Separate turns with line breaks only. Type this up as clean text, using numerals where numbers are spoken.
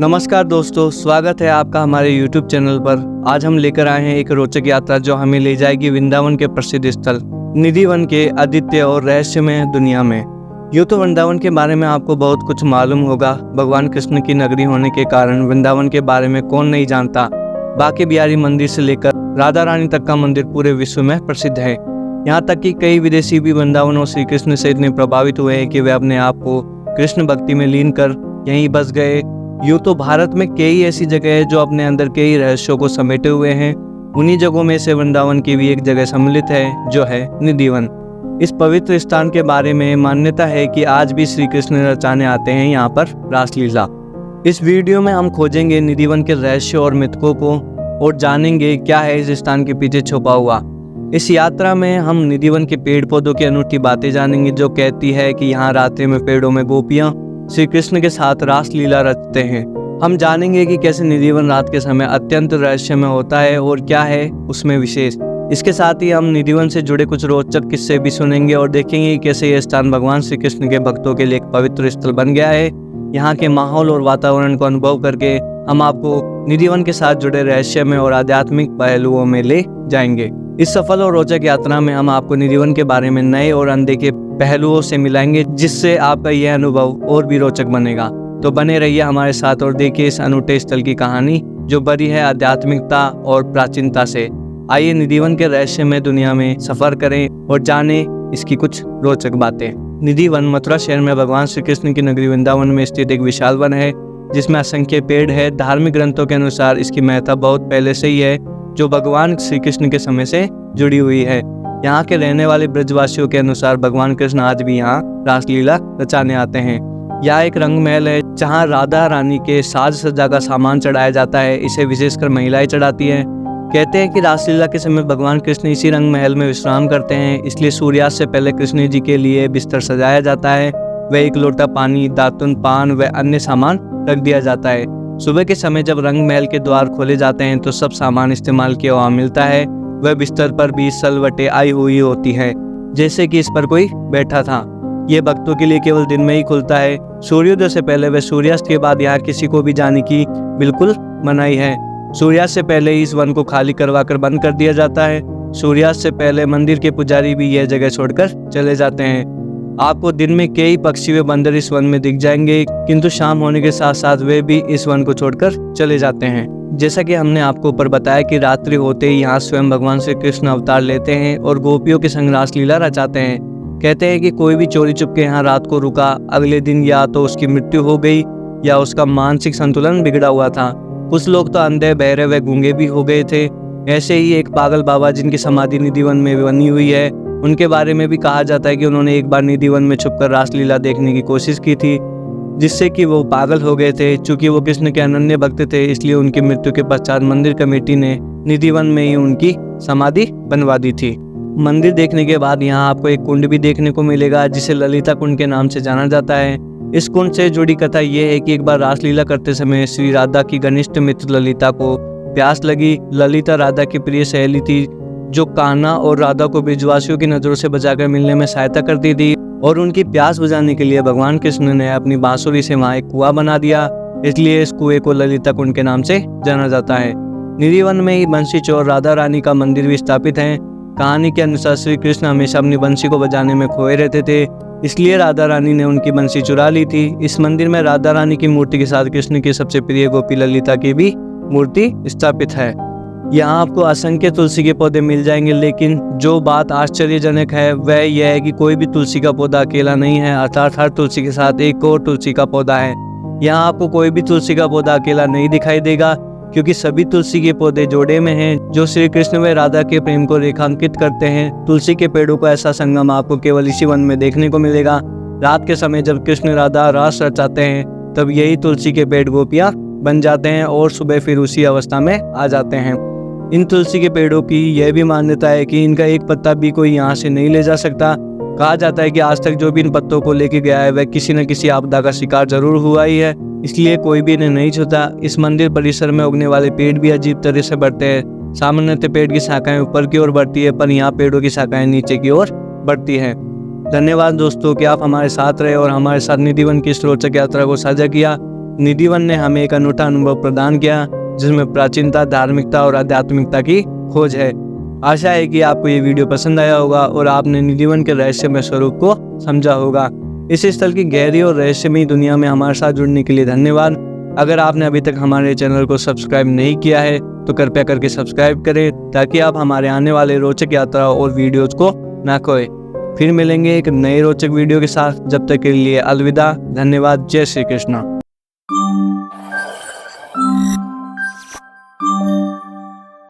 नमस्कार दोस्तों, स्वागत है आपका हमारे YouTube चैनल पर। आज हम लेकर आए हैं एक रोचक यात्रा जो हमें ले जाएगी वृंदावन के प्रसिद्ध स्थल निधिवन के अद्वितीय और रहस्यमय दुनिया में। यूँ तो वृंदावन के बारे में आपको बहुत कुछ मालूम होगा। भगवान कृष्ण की नगरी होने के कारण वृंदावन के बारे में कौन नहीं जानता। बांके बिहारी मंदिर से लेकर राधा रानी तक का मंदिर पूरे विश्व में प्रसिद्ध है। यहाँ तक कि कई विदेशी भी वृंदावन और श्री कृष्ण से इतने प्रभावित हुए हैं कि वे अपने आप को कृष्ण भक्ति में लीन कर यहीं बस गए। यूँ तो भारत में कई ऐसी जगह है जो अपने अंदर कई रहस्यों को समेटे हुए हैं। उन्हीं जगहों में से वृंदावन की भी एक जगह सम्मिलित है जो है निधिवन। इस पवित्र स्थान के बारे में मान्यता है कि आज भी श्री कृष्ण रचाने आते हैं यहाँ पर रासलीला। इस वीडियो में हम खोजेंगे निधिवन के रहस्य और मिथकों को और जानेंगे क्या है इस स्थान के पीछे छुपा हुआ। इस यात्रा में हम निधिवन के पेड़ पौधों की अनूठी बातें जानेंगे जो कहती है कि यहाँ रात्रि में पेड़ों में गोपियाँ श्री कृष्ण के साथ रासलीला रचते हैं। हम जानेंगे कि कैसे निधिवन रात के समय अत्यंत रहस्यमय होता है और क्या है उसमें विशेष। इसके साथ ही हम निधिवन से जुड़े कुछ रोचक किस्से भी सुनेंगे और देखेंगे कि कैसे यह स्थान भगवान श्री कृष्ण के भक्तों के लिए एक पवित्र स्थल बन गया है। यहाँ के माहौल और वातावरण को अनुभव करके हम आपको निधिवन के साथ जुड़े रहस्यमय और आध्यात्मिक पहलुओं में ले जाएंगे। इस सफल और रोचक यात्रा में हम आपको निधिवन के बारे में नए और अनदेखे पहलुओं से मिलाएंगे, जिससे आपका यह अनुभव और भी रोचक बनेगा। तो बने रहिए हमारे साथ और देखिए इस अनूठे स्थल की कहानी जो भरी है आध्यात्मिकता और प्राचीनता से। आइए निधिवन के रहस्यमय दुनिया में सफर करें और जाने इसकी कुछ रोचक बातें। निधिवन मथुरा शहर में भगवान श्री कृष्ण की नगरी वृंदावन में स्थित एक विशाल वन है जिसमें असंख्य पेड़ है। धार्मिक ग्रंथों के अनुसार इसकी महत्ता बहुत पहले से ही है जो भगवान श्री कृष्ण के समय से जुड़ी हुई है। यहाँ के रहने वाले ब्रजवासियों के अनुसार भगवान कृष्ण आज भी यहाँ रासलीला रचाने आते हैं। यहाँ एक रंग महल है जहाँ राधा रानी के साज सज्जा का सामान चढ़ाया जाता है। इसे विशेषकर महिलाएं चढ़ाती हैं। कहते हैं कि रासलीला के समय भगवान कृष्ण इसी रंग महल में विश्राम करते हैं, इसलिए सूर्यास्त से पहले कृष्ण जी के लिए बिस्तर सजाया जाता है। वह एक लोटा पानी, दातुन, पान व अन्य सामान रख दिया जाता है। सुबह के समय जब रंग महल के द्वार खोले जाते हैं तो सब सामान इस्तेमाल किया हुआ मिलता है। वह बिस्तर पर भी सलवटें आई हुई होती है जैसे कि इस पर कोई बैठा था। यह भक्तों के लिए केवल दिन में ही खुलता है। सूर्योदय से पहले व सूर्यास्त के बाद यहाँ किसी को भी जाने की बिल्कुल मनाही है। सूर्यास्त से पहले ही इस वन को खाली करवा कर बंद कर दिया जाता है। सूर्यास्त से पहले मंदिर के पुजारी भी यह जगह छोड़कर चले जाते हैं। आपको दिन में कई पक्षी व बंदर इस वन में दिख जाएंगे, किंतु शाम होने के साथ साथ वे भी इस वन को छोड़कर चले जाते हैं। जैसा कि हमने आपको ऊपर बताया कि रात्रि होते ही यहाँ स्वयं भगवान श्री कृष्ण अवतार लेते हैं और गोपियों के संग रासलीला रचाते हैं। कहते हैं कि कोई भी चोरी चुपके यहाँ रात को रुका, अगले दिन या तो उसकी मृत्यु हो गई या उसका मानसिक संतुलन बिगड़ा हुआ था। कुछ लोग तो अंधे, बहरे व गूंगे भी हो गए थे। ऐसे ही एक पागल बाबा जिनकी समाधि निधिवन में बनी हुई है, उनके बारे में भी कहा जाता है कि उन्होंने एक बार निधिवन में छुपकर रासलीला देखने की कोशिश की थी, जिससे कि वो पागल हो गए थे। चूंकि वो कृष्ण के अनन्य भक्त थे, इसलिए उनकी मृत्यु के पश्चात मंदिर कमेटी ने निधिवन में ही उनकी समाधि बनवा दी थी। मंदिर देखने के बाद यहाँ आपको एक कुंड भी देखने को मिलेगा जिसे ललिता कुंड के नाम से जाना जाता है। इस कुंड से जुड़ी कथा यह है कि एक बार रासलीला करते समय श्री राधा की घनिष्ठ मित्र ललिता को प्यास लगी। ललिता राधा की प्रिय सहेली थी जो कान्हा और राधा को ब्रजवासियों की नजरों से बचाकर मिलने में सहायता करती थी, और उनकी प्यास बुझाने के लिए भगवान कृष्ण ने अपनी बांसुरी से वहां एक कुआं बना दिया। इसलिए इस कुएं को ललिता कुंड के नाम से जाना जाता है। निधिवन में ही बंसी चोर राधा रानी का मंदिर भी स्थापित है। कहानी के अनुसार श्री कृष्ण हमेशा अपनी बंसी को बजाने में खोए रहते थे, इसलिए राधा रानी ने उनकी बंसी चुरा ली थी। इस मंदिर में राधा रानी की मूर्ति के साथ कृष्ण की सबसे प्रिय गोपी ललिता की भी मूर्ति स्थापित है। यहाँ आपको असंख्य तुलसी के पौधे मिल जाएंगे, लेकिन जो बात आश्चर्यजनक है वह यह है कि कोई भी तुलसी का पौधा अकेला नहीं है, अर्थात हर तुलसी के साथ एक और तुलसी का पौधा है। यहाँ आपको कोई भी तुलसी का पौधा अकेला नहीं दिखाई देगा, क्योंकि सभी तुलसी के पौधे जोड़े में हैं जो श्री कृष्ण व राधा के प्रेम को रेखांकित करते हैं। तुलसी के पेड़ों का ऐसा संगम आपको केवल इसी वन में देखने को मिलेगा। रात के समय जब कृष्ण राधा रास रचाते हैं तब यही तुलसी के पेड़ गोपियां बन जाते हैं और सुबह फिर उसी अवस्था में आ जाते हैं। इन तुलसी के पेड़ों की यह भी मान्यता है कि इनका एक पत्ता भी कोई यहाँ से नहीं ले जा सकता। कहा जाता है कि आज तक जो भी इन पत्तों को लेके गया है वह किसी न किसी आपदा का शिकार जरूर हुआ ही है, इसलिए कोई भी इन्हें नहीं छूता। इस मंदिर परिसर में उगने वाले पेड़ भी अजीब तरह से बढ़ते हैं। सामान्यतः पेड़ की शाखाएं ऊपर की ओर बढ़ती है, पर यहाँ पेड़ों की शाखाएं नीचे की ओर बढ़ती है। धन्यवाद दोस्तों कि आप हमारे साथ रहे और हमारे साथ निधिवन की इस रोचक यात्रा को साझा किया। निधिवन ने हमें एक अनूठा अनुभव प्रदान किया जिसमें प्राचीनता, धार्मिकता और आध्यात्मिकता की खोज है। आशा है कि आपको ये वीडियो पसंद आया होगा और आपने निधिवन के रहस्यमय स्वरूप को समझा होगा। इस स्थल की गहरी और रहस्यमयी दुनिया में हमारे साथ जुड़ने के लिए धन्यवाद। अगर आपने अभी तक हमारे चैनल को सब्सक्राइब नहीं किया है तो कृपया करके सब्सक्राइब करें ताकि आप हमारे आने वाले रोचक यात्रा और वीडियोज को ना खोएं। फिर मिलेंगे एक नए रोचक वीडियो के साथ। जब तक के लिए अलविदा। धन्यवाद। जय श्री कृष्ण।